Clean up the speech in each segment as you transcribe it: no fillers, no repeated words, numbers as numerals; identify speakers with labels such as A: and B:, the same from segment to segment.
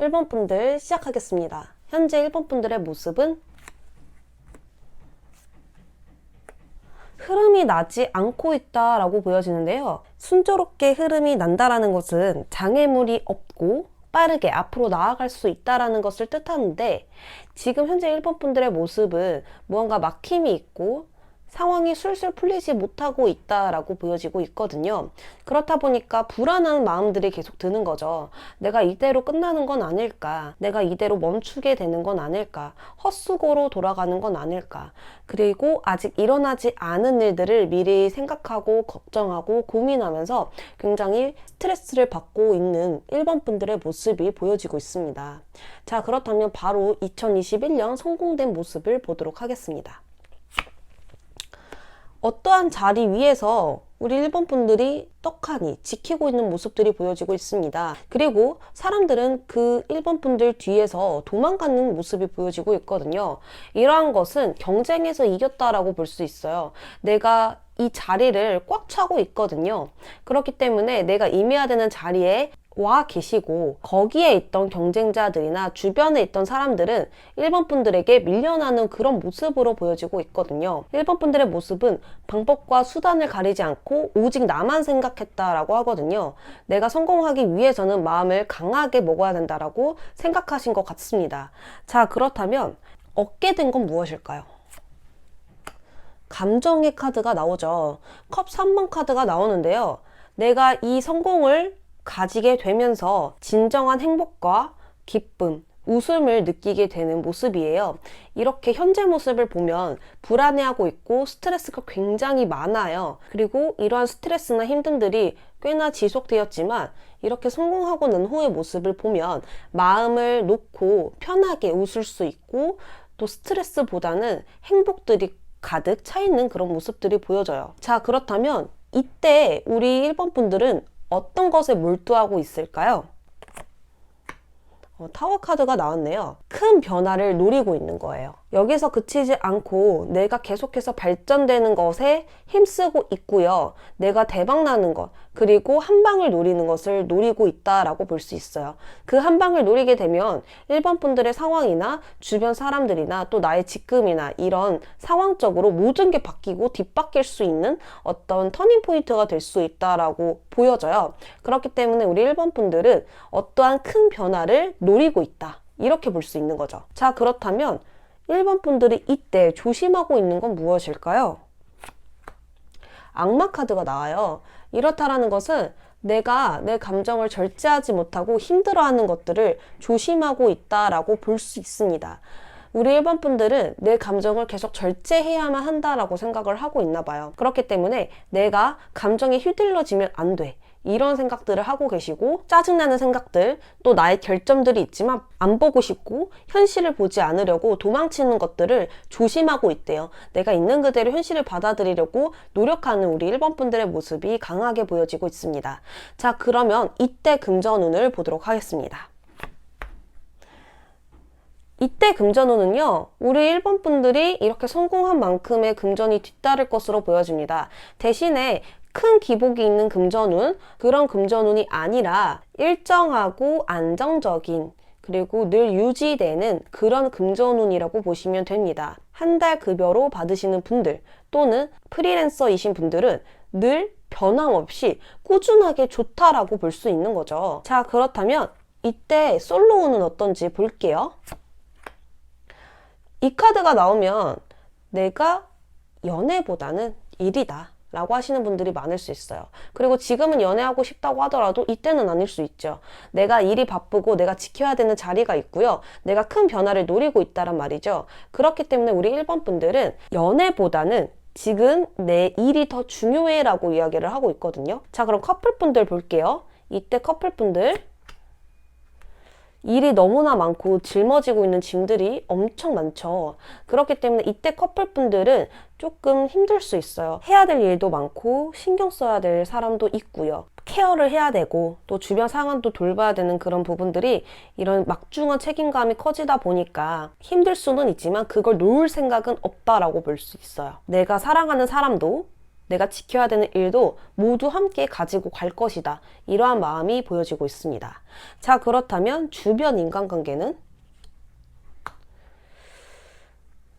A: 1번 분들 시작하겠습니다. 현재 1번 분들의 모습은 흐름이 나지 않고 있다라고 보여지는데요. 순조롭게 흐름이 난다라는 것은 장애물이 없고 빠르게 앞으로 나아갈 수 있다라는 것을 뜻하는데, 지금 현재 1번 분들의 모습은 무언가 막힘이 있고 상황이 술술 풀리지 못하고 있다라고 보여지고 있거든요. 그렇다 보니까 불안한 마음들이 계속 드는 거죠. 내가 이대로 끝나는 건 아닐까? 내가 이대로 멈추게 되는 건 아닐까? 헛수고로 돌아가는 건 아닐까? 그리고 아직 일어나지 않은 일들을 미리 생각하고 걱정하고 고민하면서 굉장히 스트레스를 받고 있는 1번 분들의 모습이 보여지고 있습니다. 자, 그렇다면 바로 2021년 성공된 모습을 보도록 하겠습니다. 어떠한 자리 위에서 우리 1번 분들이 떡하니 지키고 있는 모습들이 보여지고 있습니다. 그리고 사람들은 그 1번 분들 뒤에서 도망가는 모습이 보여지고 있거든요. 이러한 것은 경쟁에서 이겼다라고 볼 수 있어요. 내가 이 자리를 꽉 차고 있거든요. 그렇기 때문에 내가 임해야 되는 자리에 와 계시고, 거기에 있던 경쟁자들이나 주변에 있던 사람들은 1번 분들에게 밀려나는 그런 모습으로 보여지고 있거든요. 1번 분들의 모습은 방법과 수단을 가리지 않고 오직 나만 생각했다라고 하거든요. 내가 성공하기 위해서는 마음을 강하게 먹어야 된다라고 생각하신 것 같습니다. 자, 그렇다면 얻게 된 건 무엇일까요? 감정의 카드가 나오죠. 컵 3번 카드가 나오는데요. 내가 이 성공을 가지게 되면서 진정한 행복과 기쁨, 웃음을 느끼게 되는 모습이에요. 이렇게 현재 모습을 보면 불안해하고 있고 스트레스가 굉장히 많아요. 그리고 이러한 스트레스나 힘듦들이 꽤나 지속되었지만, 이렇게 성공하고 난 후의 모습을 보면 마음을 놓고 편하게 웃을 수 있고, 또 스트레스보다는 행복들이 가득 차 있는 그런 모습들이 보여져요. 자, 그렇다면 이때 우리 1번 분들은 어떤 것에 몰두하고 있을까요? 타워 카드가 나왔네요. 큰 변화를 노리고 있는 거예요. 여기서 그치지 않고 내가 계속해서 발전되는 것에 힘쓰고 있고요. 내가 대박나는 것, 그리고 한 방을 노리는 것을 노리고 있다라고 볼 수 있어요. 그 한 방을 노리게 되면 1번 분들의 상황이나 주변 사람들이나 또 나의 직급이나 이런 상황적으로 모든 게 바뀌고 뒤바뀔 수 있는 어떤 터닝 포인트가 될 수 있다라고 보여져요. 그렇기 때문에 우리 1번 분들은 어떠한 큰 변화를 노리고 있다, 이렇게 볼 수 있는 거죠. 자, 그렇다면 1번 분들이 이때 조심하고 있는 건 무엇일까요? 악마 카드가 나와요. 이렇다라는 것은 내가 내 감정을 절제하지 못하고 힘들어하는 것들을 조심하고 있다라고 볼 수 있습니다. 우리 1번 분들은 내 감정을 계속 절제해야만 한다라고 생각을 하고 있나 봐요. 그렇기 때문에 내가 감정에 휘둘러지면 안 돼, 이런 생각들을 하고 계시고, 짜증나는 생각들, 또 나의 결점들이 있지만 안 보고 싶고 현실을 보지 않으려고 도망치는 것들을 조심하고 있대요. 내가 있는 그대로 현실을 받아들이려고 노력하는 우리 1번 분들의 모습이 강하게 보여지고 있습니다. 자, 그러면 이때 금전운을 보도록 하겠습니다. 이때 금전운은요, 우리 1번 분들이 이렇게 성공한 만큼의 금전이 뒤따를 것으로 보여집니다. 대신에 큰 기복이 있는 금전운, 그런 금전운이 아니라 일정하고 안정적인, 그리고 늘 유지되는 그런 금전운이라고 보시면 됩니다. 한 달 급여로 받으시는 분들 또는 프리랜서이신 분들은 늘 변함없이 꾸준하게 좋다라고 볼 수 있는 거죠. 자, 그렇다면 이때 솔로운은 어떤지 볼게요. 이 카드가 나오면 내가 연애보다는 일이다 라고 하시는 분들이 많을 수 있어요. 그리고 지금은 연애하고 싶다고 하더라도 이때는 아닐 수 있죠. 내가 일이 바쁘고 내가 지켜야 되는 자리가 있고요. 내가 큰 변화를 노리고 있다란 말이죠. 그렇기 때문에 우리 1번 분들은 연애보다는 지금 내 일이 더 중요해 라고 이야기를 하고 있거든요. 자, 그럼 커플분들 볼게요. 이때 커플분들 일이 너무나 많고 짊어지고 있는 짐들이 엄청 많죠. 그렇기 때문에 이때 커플분들은 조금 힘들 수 있어요. 해야 될 일도 많고 신경 써야 될 사람도 있고요. 케어를 해야 되고 또 주변 상황도 돌봐야 되는 그런 부분들이 이런 막중한 책임감이 커지다 보니까 힘들 수는 있지만 그걸 놓을 생각은 없다라고 볼 수 있어요. 내가 사랑하는 사람도 내가 지켜야 되는 일도 모두 함께 가지고 갈 것이다. 이러한 마음이 보여지고 있습니다. 자, 그렇다면 주변 인간관계는?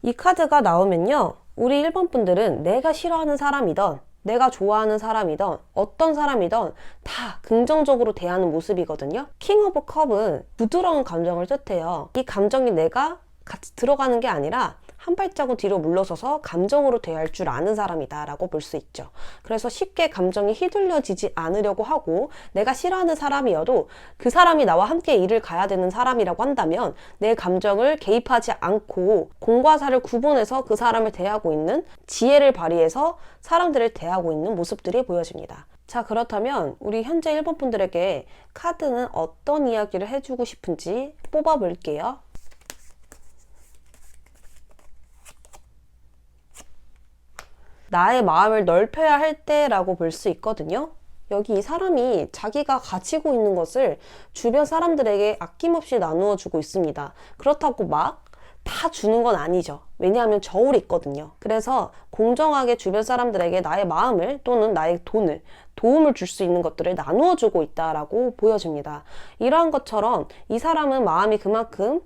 A: 이 카드가 나오면요, 우리 1번 분들은 내가 싫어하는 사람이든 내가 좋아하는 사람이든 어떤 사람이든 다 긍정적으로 대하는 모습이거든요. 킹 오브 컵은 부드러운 감정을 뜻해요. 이 감정이 내가 같이 들어가는 게 아니라 한 발자국 뒤로 물러서서 감정으로 대할 줄 아는 사람이다 라고 볼 수 있죠. 그래서 쉽게 감정이 휘둘려지지 않으려고 하고, 내가 싫어하는 사람이어도 그 사람이 나와 함께 일을 가야 되는 사람이라고 한다면 내 감정을 개입하지 않고 공과 사를 구분해서 그 사람을 대하고 있는, 지혜를 발휘해서 사람들을 대하고 있는 모습들이 보여집니다. 자, 그렇다면 우리 현재 1번 분들에게 카드는 어떤 이야기를 해주고 싶은지 뽑아볼게요. 나의 마음을 넓혀야 할 때라고 볼 수 있거든요. 여기 이 사람이 자기가 가지고 있는 것을 주변 사람들에게 아낌없이 나누어 주고 있습니다. 그렇다고 막 다 주는 건 아니죠. 왜냐하면 저울이 있거든요. 그래서 공정하게 주변 사람들에게 나의 마음을 또는 나의 돈을, 도움을 줄 수 있는 것들을 나누어 주고 있다라고 보여집니다. 이러한 것처럼 이 사람은 마음이 그만큼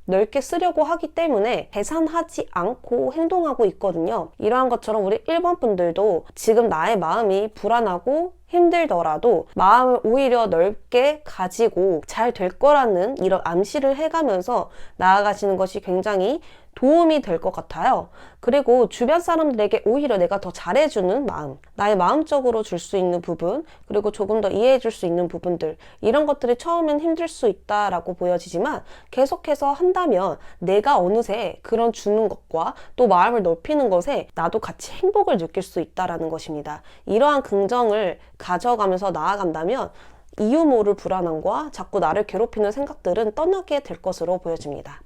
A: 넓게 쓰려고 하기 때문에 계산하지 않고 행동하고 있거든요. 이러한 것처럼 우리 1번 분들도 지금 나의 마음이 불안하고 힘들더라도 마음을 오히려 넓게 가지고 잘 될 거라는 이런 암시를 해가면서 나아가시는 것이 굉장히 도움이 될 것 같아요. 그리고 주변 사람들에게 오히려 내가 더 잘해주는 마음, 나의 마음적으로 줄 수 있는 부분, 그리고 조금 더 이해해줄 수 있는 부분들, 이런 것들이 처음엔 힘들 수 있다라고 보여지지만 계속해서 한다면 내가 어느새 그런 주는 것과 또 마음을 넓히는 것에 나도 같이 행복을 느낄 수 있다라는 것입니다. 이러한 긍정을 가져가면서 나아간다면 이유 모를 불안함과 자꾸 나를 괴롭히는 생각들은 떠나게 될 것으로 보여집니다.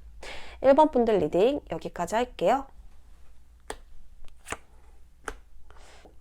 A: 1번 분들 리딩 여기까지 할게요.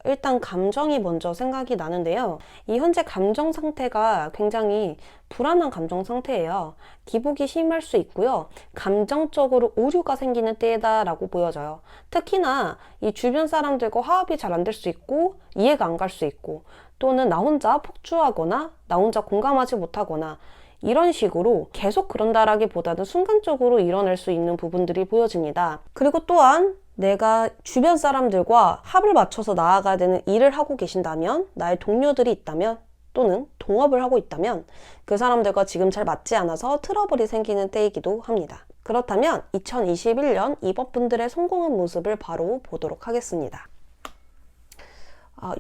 A: 일단 감정이 먼저 생각이 나는데요. 이 현재 감정 상태가 굉장히 불안한 감정 상태예요. 기복이 심할 수 있고요. 감정적으로 오류가 생기는 때다라고 보여져요. 특히나 이 주변 사람들과 화합이 잘 안 될 수 있고 이해가 안 갈 수 있고, 또는 나 혼자 폭주하거나 나 혼자 공감하지 못하거나 이런 식으로 계속 그런다라기보다는 순간적으로 일어날 수 있는 부분들이 보여집니다. 그리고 또한 내가 주변 사람들과 합을 맞춰서 나아가야 되는 일을 하고 계신다면, 나의 동료들이 있다면, 또는 동업을 하고 있다면 그 사람들과 지금 잘 맞지 않아서 트러블이 생기는 때이기도 합니다. 그렇다면 2021년 이번 분들의 성공한 모습을 바로 보도록 하겠습니다.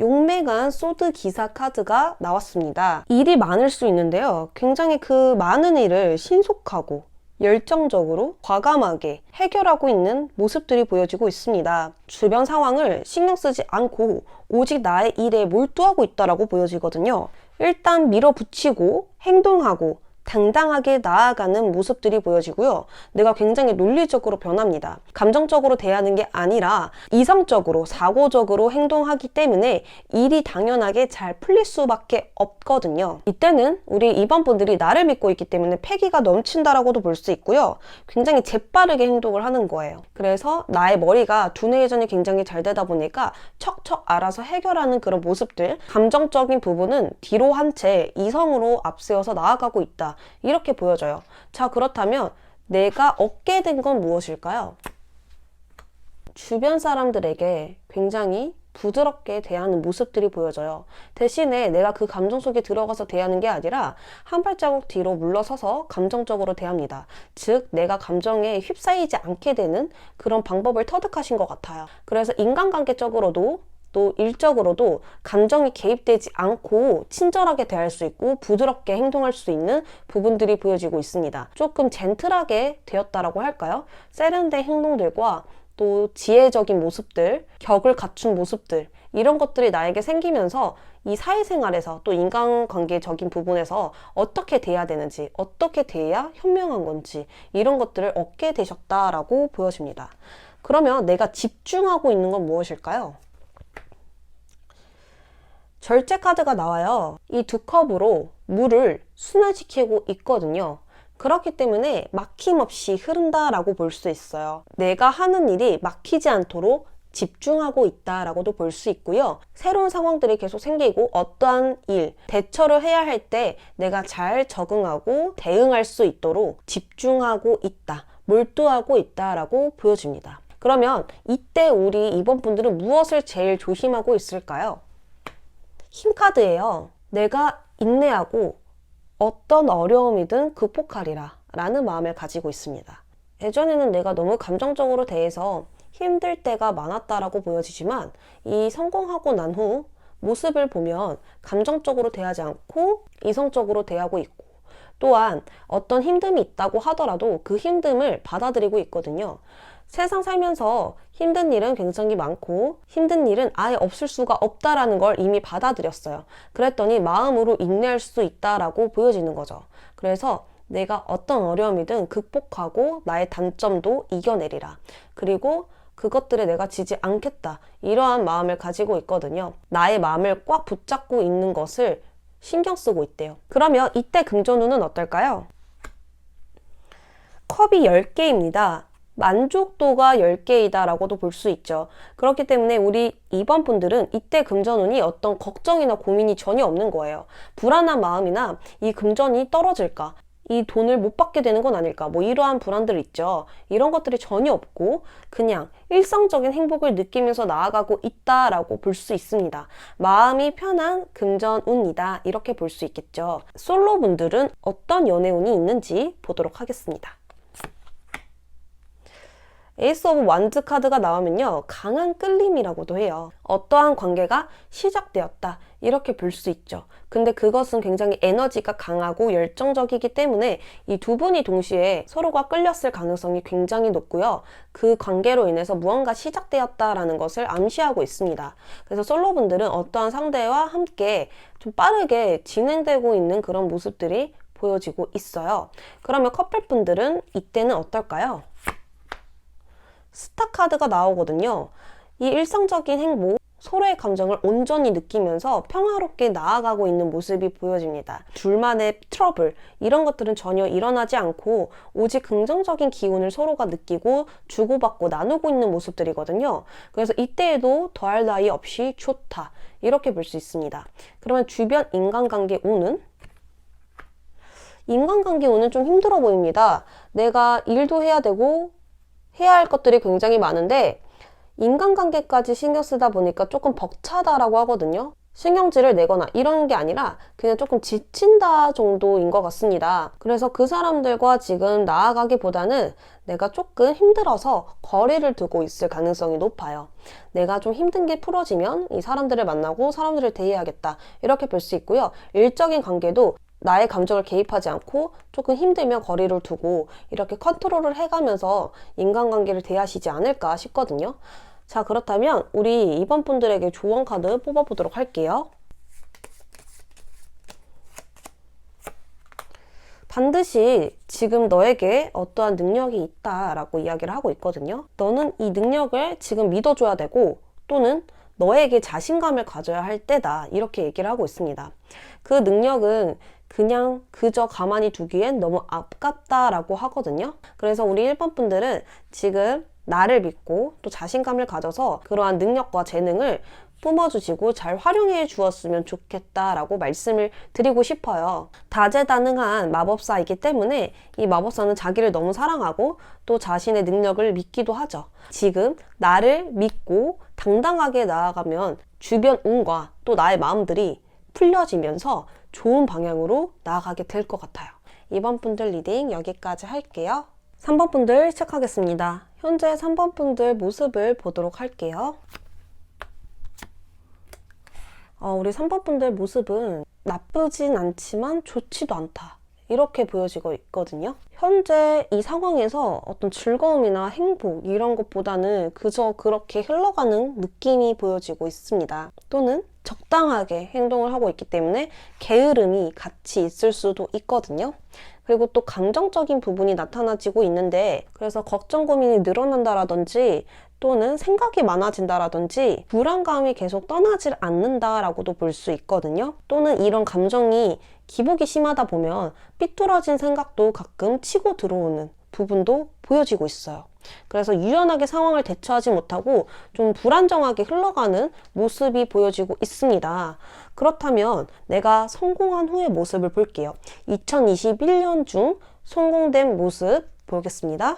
A: 용맹한 소드 기사 카드가 나왔습니다. 일이 많을 수 있는데요. 굉장히 그 많은 일을 신속하고 열정적으로 과감하게 해결하고 있는 모습들이 보여지고 있습니다. 주변 상황을 신경 쓰지 않고 오직 나의 일에 몰두하고 있다라고 보여지거든요. 일단 밀어붙이고 행동하고 당당하게 나아가는 모습들이 보여지고요. 내가 굉장히 논리적으로 변합니다. 감정적으로 대하는 게 아니라 이성적으로, 사고적으로 행동하기 때문에 일이 당연하게 잘 풀릴 수밖에 없거든요. 이때는 우리 2번 분들이 나를 믿고 있기 때문에 패기가 넘친다라고도 볼 수 있고요. 굉장히 재빠르게 행동을 하는 거예요. 그래서 나의 머리가 두뇌 회전이 굉장히 잘 되다 보니까 척척 알아서 해결하는 그런 모습들, 감정적인 부분은 뒤로 한 채 이성으로 앞세워서 나아가고 있다. 이렇게 보여져요. 자, 그렇다면 내가 얻게 된 건 무엇일까요? 주변 사람들에게 굉장히 부드럽게 대하는 모습들이 보여져요. 대신에 내가 그 감정 속에 들어가서 대하는 게 아니라 한 발자국 뒤로 물러서서 감정적으로 대합니다. 즉, 내가 감정에 휩싸이지 않게 되는 그런 방법을 터득하신 것 같아요. 그래서 인간관계적으로도 또 일적으로도 감정이 개입되지 않고 친절하게 대할 수 있고 부드럽게 행동할 수 있는 부분들이 보여지고 있습니다. 조금 젠틀하게 되었다라고 할까요? 세련된 행동들과 또 지혜적인 모습들, 격을 갖춘 모습들, 이런 것들이 나에게 생기면서 이 사회생활에서 또 인간관계적인 부분에서 어떻게 대해야 되는지, 어떻게 대해야 현명한 건지, 이런 것들을 얻게 되셨다라고 보여집니다. 그러면 내가 집중하고 있는 건 무엇일까요? 절제 카드가 나와요. 이 두 컵으로 물을 순환시키고 있거든요. 그렇기 때문에 막힘없이 흐른다라고 볼 수 있어요. 내가 하는 일이 막히지 않도록 집중하고 있다라고도 볼 수 있고요. 새로운 상황들이 계속 생기고 어떠한 일, 대처를 해야 할 때 내가 잘 적응하고 대응할 수 있도록 집중하고 있다, 몰두하고 있다라고 보여집니다. 그러면 이때 우리 2번 분들은 무엇을 제일 조심하고 있을까요? 힘카드예요. 내가 인내하고 어떤 어려움이든 극복하리라 라는 마음을 가지고 있습니다. 예전에는 내가 너무 감정적으로 대해서 힘들 때가 많았다라고 보여지지만 이 성공하고 난 후 모습을 보면 감정적으로 대하지 않고 이성적으로 대하고 있고, 또한 어떤 힘듦이 있다고 하더라도 그 힘듦을 받아들이고 있거든요. 세상 살면서 힘든 일은 굉장히 많고 힘든 일은 아예 없을 수가 없다라는 걸 이미 받아들였어요. 그랬더니 마음으로 인내할 수 있다라고 보여지는 거죠. 그래서 내가 어떤 어려움이든 극복하고 나의 단점도 이겨내리라. 그리고 그것들에 내가 지지 않겠다. 이러한 마음을 가지고 있거든요. 나의 마음을 꽉 붙잡고 있는 것을 신경 쓰고 있대요. 그러면 이때 금전운은 어떨까요? 컵이 10개입니다. 만족도가 10개이다 라고도 볼 수 있죠. 그렇기 때문에 우리 2번 분들은 이때 금전운이 어떤 걱정이나 고민이 전혀 없는 거예요. 불안한 마음이나 이 금전이 떨어질까? 이 돈을 못 받게 되는 건 아닐까? 뭐 이러한 불안들 있죠. 이런 것들이 전혀 없고 그냥 일상적인 행복을 느끼면서 나아가고 있다라고 볼 수 있습니다. 마음이 편한 금전운이다. 이렇게 볼 수 있겠죠. 솔로 분들은 어떤 연애운이 있는지 보도록 하겠습니다. 에이스 오브 완즈 카드가 나오면요, 강한 끌림이라고도 해요. 어떠한 관계가 시작되었다 이렇게 볼 수 있죠. 근데 그것은 굉장히 에너지가 강하고 열정적이기 때문에 이 두 분이 동시에 서로가 끌렸을 가능성이 굉장히 높고요. 그 관계로 인해서 무언가 시작되었다라는 것을 암시하고 있습니다. 그래서 솔로분들은 어떠한 상대와 함께 좀 빠르게 진행되고 있는 그런 모습들이 보여지고 있어요. 그러면 커플분들은 이때는 어떨까요? 스타 카드가 나오거든요. 이 일상적인 행복, 서로의 감정을 온전히 느끼면서 평화롭게 나아가고 있는 모습이 보여집니다. 둘만의 트러블, 이런 것들은 전혀 일어나지 않고 오직 긍정적인 기운을 서로가 느끼고 주고받고 나누고 있는 모습들이거든요. 그래서 이때에도 더할 나위 없이 좋다, 이렇게 볼 수 있습니다. 그러면 주변 인간관계 운은? 인간관계 운은 좀 힘들어 보입니다. 내가 일도 해야 되고 해야 할 것들이 굉장히 많은데 인간관계까지 신경 쓰다 보니까 조금 벅차다라고 하거든요. 신경질을 내거나 이런 게 아니라 그냥 조금 지친다 정도인 것 같습니다. 그래서 그 사람들과 지금 나아가기보다는 내가 조금 힘들어서 거리를 두고 있을 가능성이 높아요. 내가 좀 힘든 게 풀어지면 이 사람들을 만나고 사람들을 대해야겠다, 이렇게 볼 수 있고요. 일적인 관계도 나의 감정을 개입하지 않고 조금 힘들면 거리를 두고 이렇게 컨트롤을 해가면서 인간관계를 대하시지 않을까 싶거든요. 자, 그렇다면 우리 이번 분들에게 조언 카드 뽑아보도록 할게요. 반드시 지금 너에게 어떠한 능력이 있다라고 이야기를 하고 있거든요. 너는 이 능력을 지금 믿어줘야 되고 또는 너에게 자신감을 가져야 할 때다, 이렇게 얘기를 하고 있습니다. 그 능력은 그냥 그저 가만히 두기엔 너무 아깝다라고 하거든요. 그래서 우리 1번 분들은 지금 나를 믿고 또 자신감을 가져서 그러한 능력과 재능을 뿜어주시고 잘 활용해 주었으면 좋겠다라고 말씀을 드리고 싶어요. 다재다능한 마법사이기 때문에 이 마법사는 자기를 너무 사랑하고 또 자신의 능력을 믿기도 하죠. 지금 나를 믿고 당당하게 나아가면 주변 운과 또 나의 마음들이 풀려지면서 좋은 방향으로 나아가게 될 것 같아요. 2번 분들 리딩 여기까지 할게요. 3번 분들 시작하겠습니다. 현재 3번 분들 모습을 보도록 할게요. 우리 3번 분들 모습은 나쁘진 않지만 좋지도 않다, 이렇게 보여지고 있거든요. 현재 이 상황에서 어떤 즐거움이나 행복 이런 것보다는 그저 그렇게 흘러가는 느낌이 보여지고 있습니다. 또는 적당하게 행동을 하고 있기 때문에 게으름이 같이 있을 수도 있거든요. 그리고 또 감정적인 부분이 나타나지고 있는데, 그래서 걱정 고민이 늘어난다라든지 또는 생각이 많아진다라든지 불안감이 계속 떠나질 않는다라고도 볼 수 있거든요. 또는 이런 감정이 기복이 심하다 보면 삐뚤어진 생각도 가끔 치고 들어오는 부분도 보여지고 있어요. 그래서 유연하게 상황을 대처하지 못하고 좀 불안정하게 흘러가는 모습이 보여지고 있습니다. 그렇다면 내가 성공한 후의 모습을 볼게요. 2021년 중 성공된 모습 보겠습니다.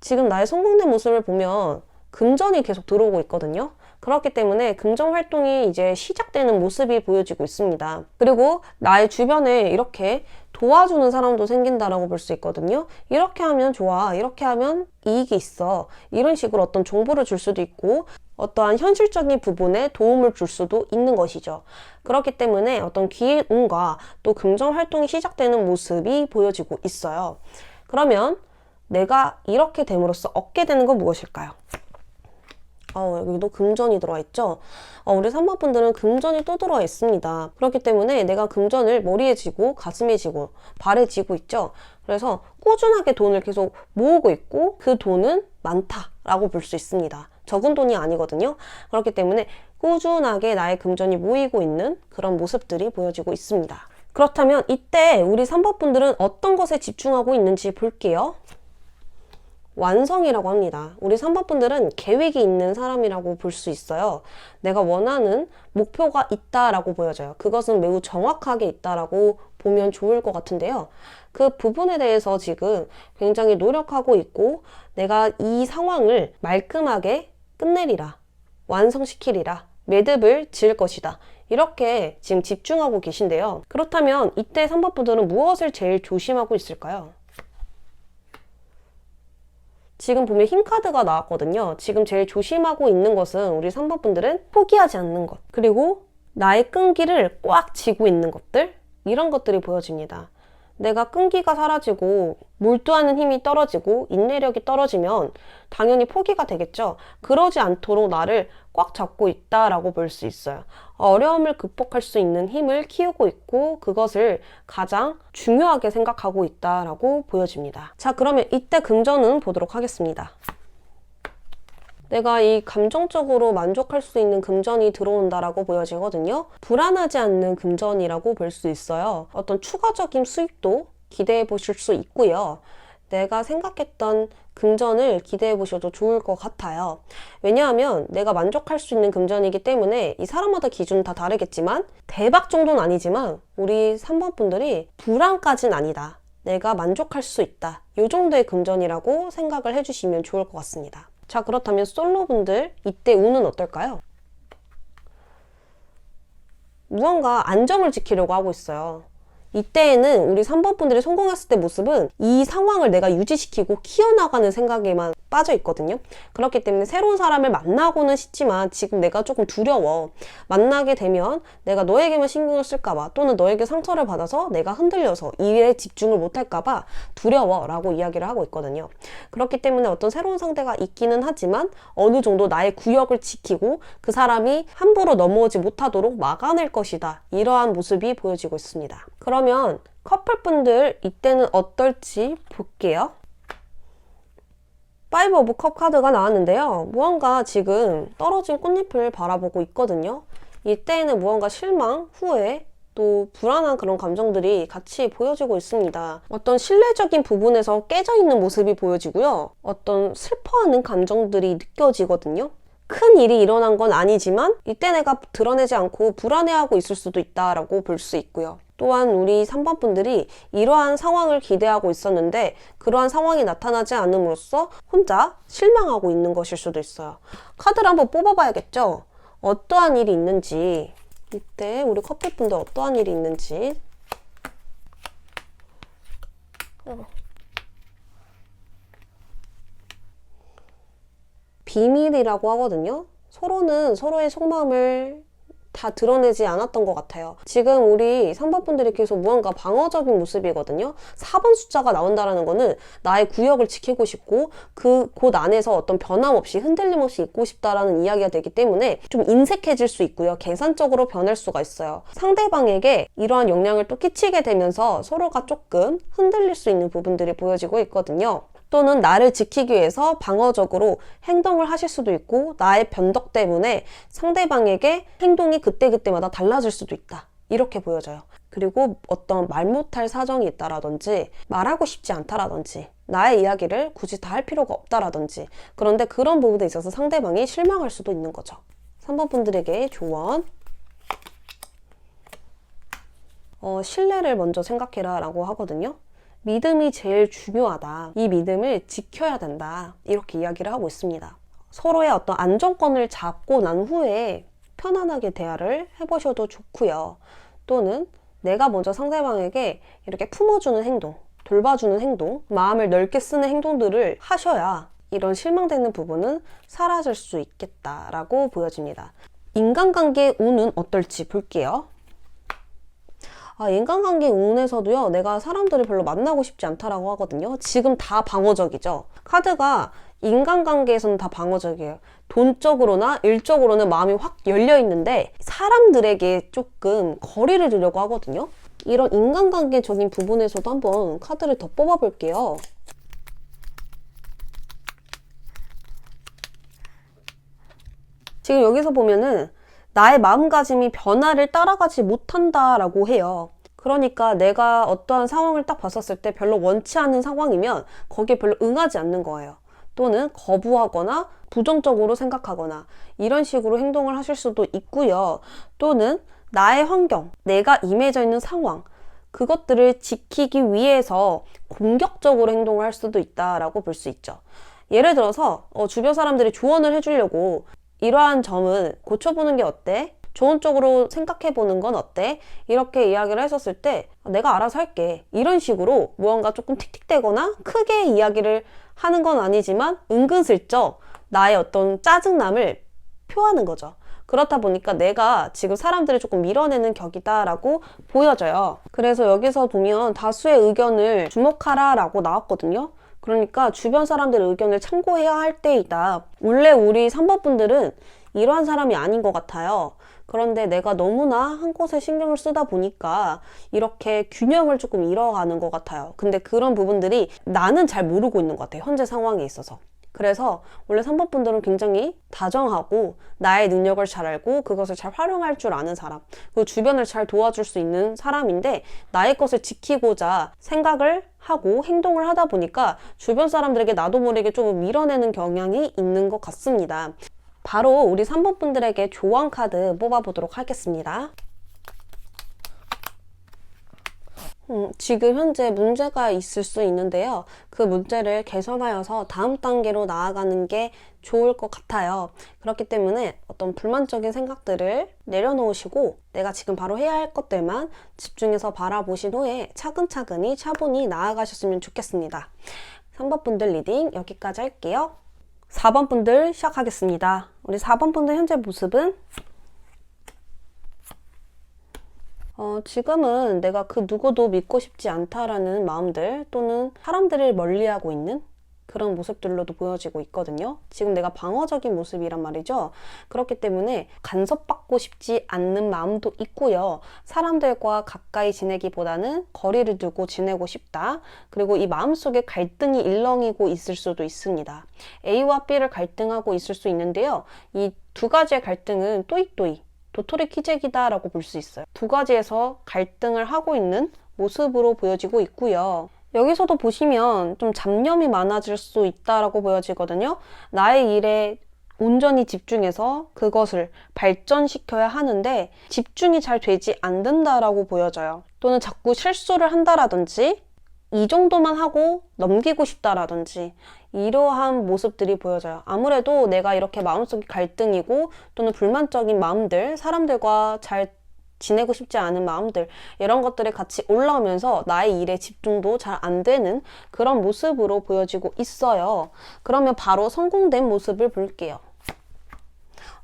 A: 지금 나의 성공된 모습을 보면 금전이 계속 들어오고 있거든요. 그렇기 때문에 금전 활동이 이제 시작되는 모습이 보여지고 있습니다. 그리고 나의 주변에 이렇게 도와주는 사람도 생긴다라고 볼 수 있거든요. 이렇게 하면 좋아, 이렇게 하면 이익이 있어, 이런 식으로 어떤 정보를 줄 수도 있고 어떠한 현실적인 부분에 도움을 줄 수도 있는 것이죠. 그렇기 때문에 어떤 기운과 또 금전 활동이 시작되는 모습이 보여지고 있어요. 그러면 내가 이렇게 됨으로써 얻게 되는 건 무엇일까요? 여기도 금전이 들어와 있죠. 우리 3번 분들은 금전이 또 들어와 있습니다. 그렇기 때문에 내가 금전을 머리에 쥐고 가슴에 쥐고 발에 쥐고 있죠. 그래서 꾸준하게 돈을 계속 모으고 있고 그 돈은 많다라고 볼 수 있습니다. 적은 돈이 아니거든요. 그렇기 때문에 꾸준하게 나의 금전이 모이고 있는 그런 모습들이 보여지고 있습니다. 그렇다면 이때 우리 3번 분들은 어떤 것에 집중하고 있는지 볼게요. 완성이라고 합니다. 우리 3번 분들은 계획이 있는 사람이라고 볼 수 있어요. 내가 원하는 목표가 있다라고 보여져요. 그것은 매우 정확하게 있다라고 보면 좋을 것 같은데요. 그 부분에 대해서 지금 굉장히 노력하고 있고 내가 이 상황을 말끔하게 끝내리라, 완성시키리라, 매듭을 지을 것이다. 이렇게 지금 집중하고 계신데요. 그렇다면 이때 3번 분들은 무엇을 제일 조심하고 있을까요? 지금 보면 흰 카드가 나왔거든요. 지금 제일 조심하고 있는 것은 우리 3번 분들은 포기하지 않는 것, 그리고 나의 끈기를 꽉 쥐고 있는 것들, 이런 것들이 보여집니다. 내가 끈기가 사라지고 몰두하는 힘이 떨어지고 인내력이 떨어지면 당연히 포기가 되겠죠. 그러지 않도록 나를 꽉 잡고 있다라고 볼 수 있어요. 어려움을 극복할 수 있는 힘을 키우고 있고 그것을 가장 중요하게 생각하고 있다라고 보여집니다. 자, 그러면 이때 금전은 보도록 하겠습니다. 내가 이 감정적으로 만족할 수 있는 금전이 들어온다라고 보여지거든요. 불안하지 않는 금전이라고 볼 수 있어요. 어떤 추가적인 수익도 기대해 보실 수 있고요. 내가 생각했던 금전을 기대해 보셔도 좋을 것 같아요. 왜냐하면 내가 만족할 수 있는 금전이기 때문에 이 사람마다 기준은 다 다르겠지만 대박 정도는 아니지만 우리 3번 분들이 불안까지는 아니다, 내가 만족할 수 있다, 이 정도의 금전이라고 생각을 해주시면 좋을 것 같습니다. 자, 그렇다면 솔로분들 이때 운은 어떨까요? 무언가 안정을 지키려고 하고 있어요. 이때에는 우리 3번 분들이 성공했을 때 모습은 이 상황을 내가 유지시키고 키워나가는 생각에만 빠져 있거든요. 그렇기 때문에 새로운 사람을 만나고는 싶지만 지금 내가 조금 두려워. 만나게 되면 내가 너에게만 신경을 쓸까봐 또는 너에게 상처를 받아서 내가 흔들려서 일에 집중을 못할까봐 두려워 라고 이야기를 하고 있거든요. 그렇기 때문에 어떤 새로운 상대가 있기는 하지만 어느 정도 나의 구역을 지키고 그 사람이 함부로 넘어오지 못하도록 막아낼 것이다, 이러한 모습이 보여지고 있습니다. 그러면 커플분들 이때는 어떨지 볼게요. 5 오브 컵 카드가 나왔는데요. 무언가 지금 떨어진 꽃잎을 바라보고 있거든요. 이때에는 무언가 실망, 후회, 또 불안한 그런 감정들이 같이 보여지고 있습니다. 어떤 신뢰적인 부분에서 깨져 있는 모습이 보여지고요. 어떤 슬퍼하는 감정들이 느껴지거든요. 큰 일이 일어난 건 아니지만 이때 내가 드러내지 않고 불안해하고 있을 수도 있다라고 볼 수 있고요. 또한 우리 3번 분들이 이러한 상황을 기대하고 있었는데 그러한 상황이 나타나지 않음으로써 혼자 실망하고 있는 것일 수도 있어요. 카드를 한번 뽑아봐야겠죠? 어떠한 일이 있는지, 이때 우리 커플분들 어떠한 일이 있는지. 비밀이라고 하거든요. 서로는 서로의 속마음을 다 드러내지 않았던 것 같아요. 지금 우리 3번 분들이 계속 무언가 방어적인 모습이거든요. 4번 숫자가 나온다는 거는 나의 구역을 지키고 싶고 그 곳 안에서 어떤 변함없이 흔들림 없이 있고 싶다라는 이야기가 되기 때문에 좀 인색해질 수 있고요. 계산적으로 변할 수가 있어요. 상대방에게 이러한 영향을 또 끼치게 되면서 서로가 조금 흔들릴 수 있는 부분들이 보여지고 있거든요. 또는 나를 지키기 위해서 방어적으로 행동을 하실 수도 있고 나의 변덕 때문에 상대방에게 행동이 그때그때마다 달라질 수도 있다, 이렇게 보여져요. 그리고 어떤 말 못할 사정이 있다라든지 말하고 싶지 않다라든지 나의 이야기를 굳이 다 할 필요가 없다라든지, 그런데 그런 부분에 있어서 상대방이 실망할 수도 있는 거죠. 3번 분들에게 조언. 신뢰를 먼저 생각해라 라고 하거든요. 믿음이 제일 중요하다. 이 믿음을 지켜야 된다. 이렇게 이야기를 하고 있습니다. 서로의 어떤 안정권을 잡고 난 후에 편안하게 대화를 해보셔도 좋고요. 또는 내가 먼저 상대방에게 이렇게 품어주는 행동, 돌봐주는 행동, 마음을 넓게 쓰는 행동들을 하셔야 이런 실망되는 부분은 사라질 수 있겠다라고 보여집니다. 인간관계의 운은 어떨지 볼게요. 인간관계 운에서도요, 내가 사람들을 별로 만나고 싶지 않다라고 하거든요. 지금 다 방어적이죠. 카드가 인간관계에서는 다 방어적이에요. 돈적으로나 일적으로는 마음이 확 열려 있는데 사람들에게 조금 거리를 두려고 하거든요. 이런 인간관계적인 부분에서도 한번 카드를 더 뽑아볼게요. 지금 여기서 보면은 나의 마음가짐이 변화를 따라가지 못한다라고 해요. 그러니까 내가 어떠한 상황을 딱 봤었을 때 별로 원치 않은 상황이면 거기에 별로 응하지 않는 거예요. 또는 거부하거나 부정적으로 생각하거나 이런 식으로 행동을 하실 수도 있고요. 또는 나의 환경, 내가 임해져 있는 상황, 그것들을 지키기 위해서 공격적으로 행동을 할 수도 있다라고 볼 수 있죠. 예를 들어서 주변 사람들이 조언을 해주려고 이러한 점은 고쳐보는 게 어때? 좋은 쪽으로 생각해보는 건 어때? 이렇게 이야기를 했었을 때 내가 알아서 할게. 이런 식으로 무언가 조금 틱틱대거나 크게 이야기를 하는 건 아니지만 은근슬쩍 나의 어떤 짜증남을 표하는 거죠. 그렇다 보니까 내가 지금 사람들을 조금 밀어내는 격이다라고 보여져요. 그래서 여기서 보면 다수의 의견을 주목하라 라고 나왔거든요. 그러니까 주변 사람들의 의견을 참고해야 할 때이다. 원래 우리 3번 분들은 이러한 사람이 아닌 것 같아요. 그런데 내가 너무나 한 곳에 신경을 쓰다 보니까 이렇게 균형을 조금 잃어가는 것 같아요. 근데 그런 부분들이 나는 잘 모르고 있는 것 같아요. 현재 상황에 있어서. 그래서 원래 3번 분들은 굉장히 다정하고 나의 능력을 잘 알고 그것을 잘 활용할 줄 아는 사람, 그리고 주변을 잘 도와줄 수 있는 사람인데 나의 것을 지키고자 생각을 하고 행동을 하다 보니까 주변 사람들에게 나도 모르게 조금 밀어내는 경향이 있는 것 같습니다. 바로 우리 3번 분들에게 조언 카드 뽑아보도록 하겠습니다. 지금 현재 문제가 있을 수 있는데요. 그 문제를 개선하여서 다음 단계로 나아가는 게 좋을 것 같아요. 그렇기 때문에 어떤 불만적인 생각들을 내려놓으시고 내가 지금 바로 해야 할 것들만 집중해서 바라보신 후에 차분히 나아가셨으면 좋겠습니다. 3번 분들 리딩 여기까지 할게요. 4번 분들 시작하겠습니다. 우리 4번 분들 현재 모습은 지금은 내가 그 누구도 믿고 싶지 않다라는 마음들 또는 사람들을 멀리하고 있는 그런 모습들로도 보여지고 있거든요. 지금 내가 방어적인 모습이란 말이죠. 그렇기 때문에 간섭받고 싶지 않는 마음도 있고요. 사람들과 가까이 지내기보다는 거리를 두고 지내고 싶다. 그리고 이 마음속에 갈등이 일렁이고 있을 수도 있습니다. A와 B를 갈등하고 있을 수 있는데요. 이 두 가지의 갈등은 또이또이 도토리 키재기다라고 볼 수 있어요. 두 가지에서 갈등을 하고 있는 모습으로 보여지고 있고요. 여기서도 보시면 좀 잡념이 많아질 수 있다라고 보여지거든요. 나의 일에 온전히 집중해서 그것을 발전시켜야 하는데 집중이 잘 되지 않는다라고 보여져요. 또는 자꾸 실수를 한다라든지 이 정도만 하고 넘기고 싶다라든지 이러한 모습들이 보여져요. 아무래도 내가 이렇게 마음속에 갈등이고 또는 불만적인 마음들, 사람들과 잘 지내고 싶지 않은 마음들 이런 것들이 같이 올라오면서 나의 일에 집중도 잘 안 되는 그런 모습으로 보여지고 있어요. 그러면 바로 성공된 모습을 볼게요.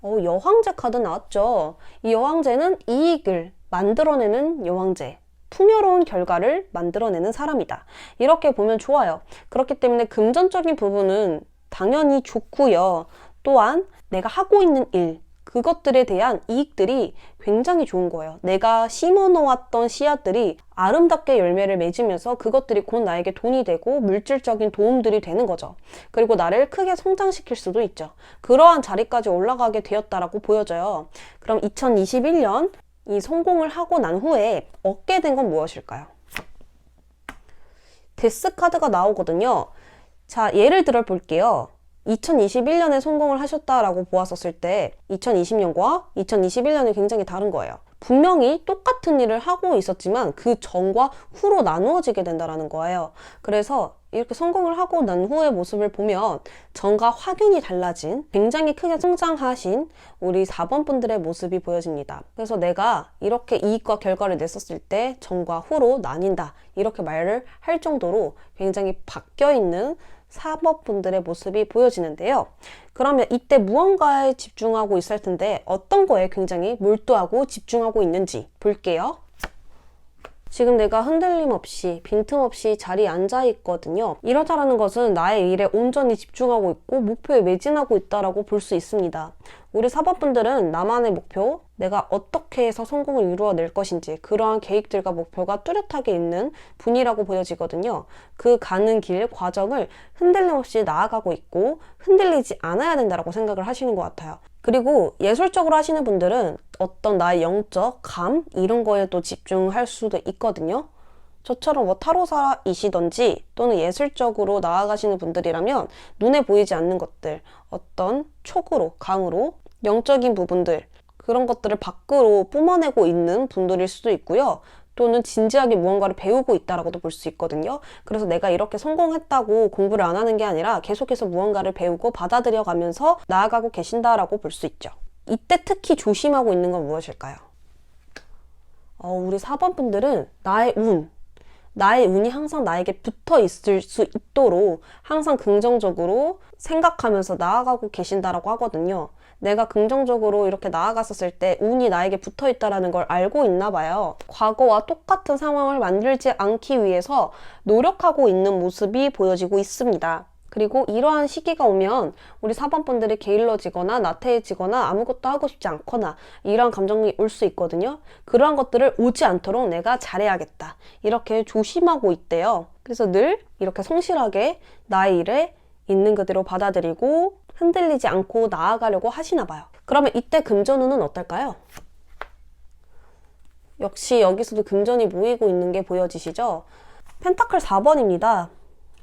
A: 여왕제 카드 나왔죠. 이 여왕제는 이익을 만들어내는 여왕제, 풍요로운 결과를 만들어내는 사람이다. 이렇게 보면 좋아요. 그렇기 때문에 금전적인 부분은 당연히 좋고요. 또한 내가 하고 있는 일, 그것들에 대한 이익들이 굉장히 좋은 거예요. 내가 심어놓았던 씨앗들이 아름답게 열매를 맺으면서 그것들이 곧 나에게 돈이 되고 물질적인 도움들이 되는 거죠. 그리고 나를 크게 성장시킬 수도 있죠. 그러한 자리까지 올라가게 되었다라고 보여져요. 그럼 2021년 이 성공을 하고 난 후에 얻게 된 건 무엇일까요? 데스 카드가 나오거든요. 자, 예를 들어 볼게요. 2021년에 성공을 하셨다라고 보았었을 때 2020년과 2021년이 굉장히 다른 거예요. 분명히 똑같은 일을 하고 있었지만 그 전과 후로 나누어지게 된다는 거예요. 그래서 이렇게 성공을 하고 난 후의 모습을 보면 전과 확연히 달라진, 굉장히 크게 성장하신 우리 4번 분들의 모습이 보여집니다. 그래서 내가 이렇게 이익과 결과를 냈었을 때 전과 후로 나뉜다, 이렇게 말을 할 정도로 굉장히 바뀌어 있는 4번 분들의 모습이 보여지는데요. 그러면 이때 무언가에 집중하고 있을 텐데 어떤 거에 굉장히 몰두하고 집중하고 있는지 볼게요. 지금 내가 흔들림 없이, 빈틈없이 자리에 앉아 있거든요. 이러다라는 것은 나의 일에 온전히 집중하고 있고 목표에 매진하고 있다라고 볼 수 있습니다. 우리 4번 분들은 나만의 목표, 내가 어떻게 해서 성공을 이루어낼 것인지 그러한 계획들과 목표가 뚜렷하게 있는 분이라고 보여지거든요. 그 가는 길, 과정을 흔들림 없이 나아가고 있고 흔들리지 않아야 된다고 생각을 하시는 것 같아요. 그리고 예술적으로 하시는 분들은 어떤 나의 영적 감, 이런 거에 또 집중할 수도 있거든요. 저처럼 뭐 타로사이시던지 또는 예술적으로 나아가시는 분들이라면 눈에 보이지 않는 것들, 어떤 촉으로, 감으로 영적인 부분들, 그런 것들을 밖으로 뿜어내고 있는 분들일 수도 있고요. 또는 진지하게 무언가를 배우고 있다라고도 볼 수 있거든요. 그래서 내가 이렇게 성공했다고 공부를 안 하는 게 아니라 계속해서 무언가를 배우고 받아들여 가면서 나아가고 계신다라고 볼 수 있죠. 이때 특히 조심하고 있는 건 무엇일까요? 우리 4번 분들은 나의 운이 항상 나에게 붙어 있을 수 있도록 항상 긍정적으로 생각하면서 나아가고 계신다라고 하거든요. 내가 긍정적으로 이렇게 나아갔었을 때 운이 나에게 붙어 있다는 걸 알고 있나 봐요. 과거와 똑같은 상황을 만들지 않기 위해서 노력하고 있는 모습이 보여지고 있습니다. 그리고 이러한 시기가 오면 우리 4번 분들이 게을러지거나 나태해지거나 아무것도 하고 싶지 않거나 이러한 감정이 올 수 있거든요. 그러한 것들을 오지 않도록 내가 잘해야겠다, 이렇게 조심하고 있대요. 그래서 늘 이렇게 성실하게 나의 일에 있는 그대로 받아들이고 흔들리지 않고 나아가려고 하시나 봐요. 그러면 이때 금전운은 어떨까요? 역시 여기서도 금전이 모이고 있는 게 보여지시죠? 펜타클 4번입니다.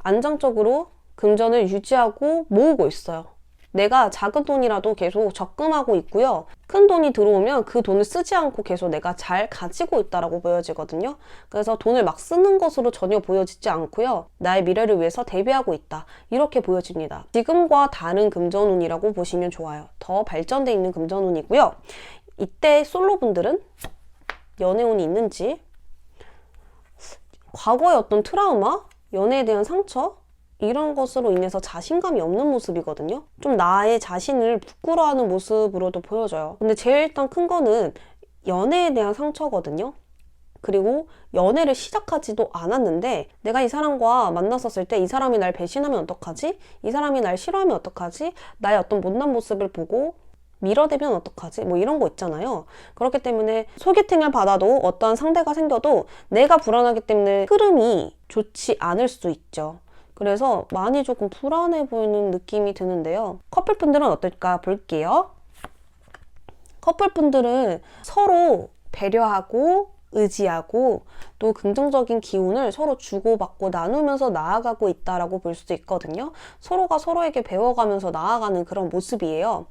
A: 안정적으로 금전을 유지하고 모으고 있어요. 내가 작은 돈이라도 계속 적금하고 있고요. 큰 돈이 들어오면 그 돈을 쓰지 않고 계속 내가 잘 가지고 있다라고 보여지거든요. 그래서 돈을 막 쓰는 것으로 전혀 보여지지 않고요. 나의 미래를 위해서 대비하고 있다, 이렇게 보여집니다. 지금과 다른 금전운이라고 보시면 좋아요. 더 발전돼 있는 금전운이고요. 이때 솔로분들은 연애운이 있는지, 과거의 어떤 트라우마, 연애에 대한 상처, 이런 것으로 인해서 자신감이 없는 모습이거든요. 좀 나의 자신을 부끄러워하는 모습으로도 보여져요. 근데 제일 일단 큰 거는 연애에 대한 상처거든요. 그리고 연애를 시작하지도 않았는데 내가 이 사람과 만났었을 때 이 사람이 날 배신하면 어떡하지? 이 사람이 날 싫어하면 어떡하지? 나의 어떤 못난 모습을 보고 밀어대면 어떡하지? 뭐 이런 거 있잖아요. 그렇기 때문에 소개팅을 받아도 어떠한 상대가 생겨도 내가 불안하기 때문에 흐름이 좋지 않을 수 있죠. 그래서 많이 조금 불안해 보이는 느낌이 드는데요. 커플분들은 어떨까 볼게요. 커플분들은 서로 배려하고 의지하고 또 긍정적인 기운을 서로 주고받고 나누면서 나아가고 있다라고 볼 수도 있거든요. 서로가 서로에게 배워가면서 나아가는 그런 모습이에요.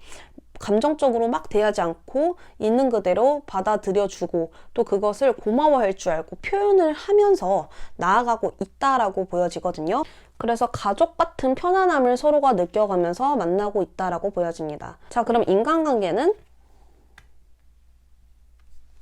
A: 감정적으로 막 대하지 않고 있는 그대로 받아들여주고 또 그것을 고마워할 줄 알고 표현을 하면서 나아가고 있다라고 보여지거든요. 그래서 가족 같은 편안함을 서로가 느껴가면서 만나고 있다라고 보여집니다. 자, 그럼 인간관계는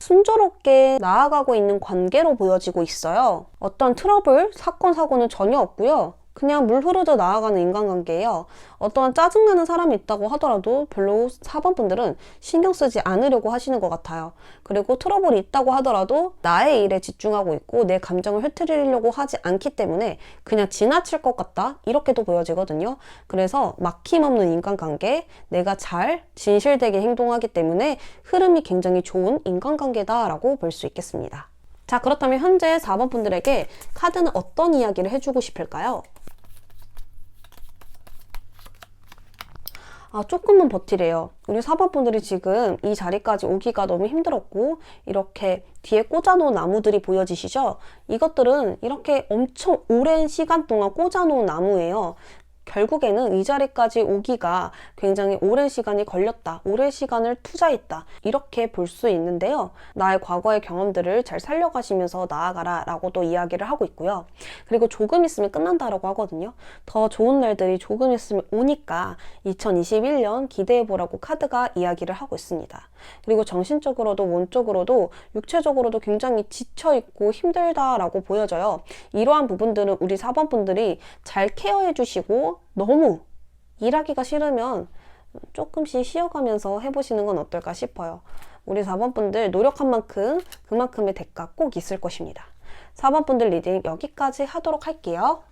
A: 순조롭게 나아가고 있는 관계로 보여지고 있어요. 어떤 트러블, 사건, 사고는 전혀 없고요. 그냥 물 흐르듯 나아가는 인간관계예요. 어떠한 짜증나는 사람이 있다고 하더라도 별로 4번 분들은 신경 쓰지 않으려고 하시는 것 같아요. 그리고 트러블이 있다고 하더라도 나의 일에 집중하고 있고 내 감정을 흐트리려고 하지 않기 때문에 그냥 지나칠 것 같다, 이렇게도 보여지거든요. 그래서 막힘없는 인간관계, 내가 잘 진실되게 행동하기 때문에 흐름이 굉장히 좋은 인간관계다라고 볼 수 있겠습니다. 자, 그렇다면 현재 4번 분들에게 카드는 어떤 이야기를 해주고 싶을까요? 조금만 버티래요. 우리 4번 분들이 지금 이 자리까지 오기가 너무 힘들었고 이렇게 뒤에 꽂아놓은 나무들이 보여지시죠? 이것들은 이렇게 엄청 오랜 시간 동안 꽂아놓은 나무예요. 결국에는 이 자리까지 오기가 굉장히 오랜 시간이 걸렸다. 오랜 시간을 투자했다. 이렇게 볼 수 있는데요. 나의 과거의 경험들을 잘 살려가시면서 나아가라 라고도 이야기를 하고 있고요. 그리고 조금 있으면 끝난다라고 하거든요. 더 좋은 날들이 조금 있으면 오니까 2021년 기대해보라고 카드가 이야기를 하고 있습니다. 그리고 정신적으로도 원적으로도 육체적으로도 굉장히 지쳐있고 힘들다라고 보여져요. 이러한 부분들은 우리 4번 분들이 잘 케어해 주시고 너무 일하기가 싫으면 조금씩 쉬어가면서 해보시는 건 어떨까 싶어요. 우리 4번 분들 노력한 만큼 그만큼의 대가 꼭 있을 것입니다. 4번 분들 리딩 여기까지 하도록 할게요.